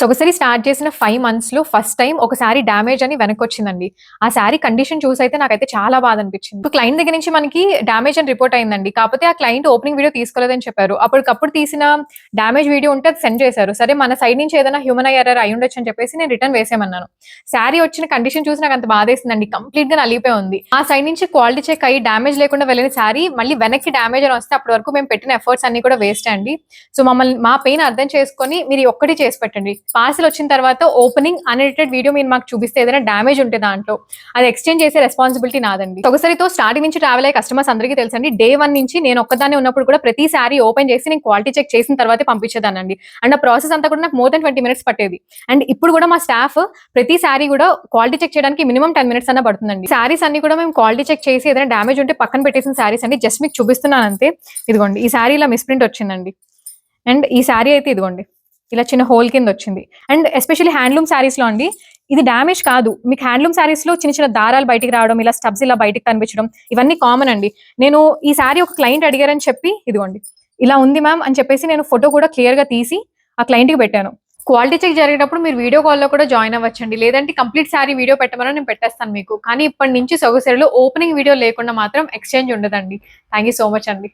సొగసరి start చేసిన 5 మంత్స్‌లో first time ఒక శారీ డ్యామేజ్ అని వెనక్కొచ్చిందండి. ఆ శారీ కండిషన్ చూసైతే నాకైతే చాలా బాధనిపించింది. ఇప్పుడు క్లయింట్ దగ్గర నుంచి మనకి డ్యామేజ్ అని రిపోర్ట్ అయిందండి. కాపోతే ఆ క్లయింట్ ఓపెనింగ్ వీడియో తీసుకోలేదని చెప్పారు. అప్పటికప్పుడు తీసిన డ్యామేజ్ వీడియో ఉంటే అది సెండ్ చేశారు. సరే మన సైడ్ నుంచి ఏదైనా హ్యూమన్ ఎర్రర్ అయ్యుండొచ్చు అని చెప్పేసి నేను రిటర్న్ వేసేయమన్నాను. శారీ వచ్చిన కండిషన్ చూసి నాకంత బాధేసిందండి. కంప్లీట్‌గా నలిగిపోయి ఉంది. ఆ సైడ్ నుంచి క్వాలిటీ చెక్ అయ్యి డ్యామేజ్ లేకుండా వెళ్ళిన శారీ మళ్ళీ వెనక్కి డ్యామేజ్ అని వస్తే అప్పటి వరకు మేము పెట్టిన ఎఫర్ట్స్ అన్నీ కూడా వేస్టే అండి. సో మా పెయిన్ అర్థం చేసుకొని మీరు ఈ ఒక్కటి చేసి పెట్టండి. పార్సెల్ వచ్చిన తర్వాత ఓపెనింగ్ అన్ఎడిటెడ్ వీడియో మీరు మాకు చూపిస్తే ఏదైనా డ్యామేజ్ ఉంటే దాంట్లో అది ఎక్స్చేంజ్ చేసే రెస్పాన్సిబిలిటీ నాదండి. సొగసరితో స్టార్టింగ్ నుంచి ట్రావెల్ అయ్యే కస్టమర్స్ అందరికీ తెలుసండి. డే 1 నుంచి నేను ఒక్కదాన్నే ఉన్నప్పుడు కూడా ప్రతి సారీ ఓపెన్ చేసి నేను క్వాలిటీ చెక్ చేసిన తర్వాతే పంపించేదాన్నండి. అండ్ ఆ ప్రాసెస్ అంతా కూడా నాకు మోర్ దెన్ 20 మినిట్స్ పట్టేది. అండ్ ఇప్పుడు కూడా మా స్టాఫ్ ప్రతి సారీ కూడా క్వాలిటీ చెక్ చేయడానికి మినిమం 10 మినిట్స్ అన్న పడుతుందండి. సారీస్ అన్ని కూడా మేము క్వాలిటీ చెక్ చేసి ఏదైనా డ్యామేజ్ ఉంటే పక్కన పెట్టేసిన సారీస్ అండి. జస్ట్ మీకు చూపిస్తున్నాను అంతే. ఇదిగోండి ఈ సారీ ఇలా మిస్‌ప్రింట్ వచ్చిందండి. అండ్ ఈ సారీ అయితే ఇదిగోండి ఇలా చిన్న హోల్ కింద వచ్చింది. అండ్ ఎస్పెషల్లీ హ్యాండ్లూమ్ సారీస్‌లో అండి ఇది డ్యామేజ్ కాదు. మీకు హ్యాండ్లూమ్ సారీస్‌లో చిన్న చిన్న దారాలు బయటికి రావడం, ఇలా స్టబ్స్ ఇలా బయటికి కనిపించడం ఇవన్నీ కామన్ అండి. నేను ఈ సారీ ఒక క్లయింట్ అడిగారని చెప్పి ఇదిగోండి ఇలా ఉంది మ్యామ్ అని చెప్పేసి నేను ఫోటో కూడా క్లియర్‌గా తీసి ఆ క్లయింట్‌కి పెట్టాను. క్వాలిటీ చెక్ జరిగేటప్పుడు మీరు వీడియో కాల్‌లో కూడా జాయిన్ అవ్వచ్చండి. లేదంటే కంప్లీట్ సారీ వీడియో పెట్టమన్నా నేను పెట్టేస్తాను మీకు. కానీ ఇప్పటి నుంచి సొగసరిలో ఓపెనింగ్ వీడియో లేకుండా మాత్రం ఎక్స్‌చేంజ్ ఉండదండి. థాంక్ యూ సో మచ్ అండి.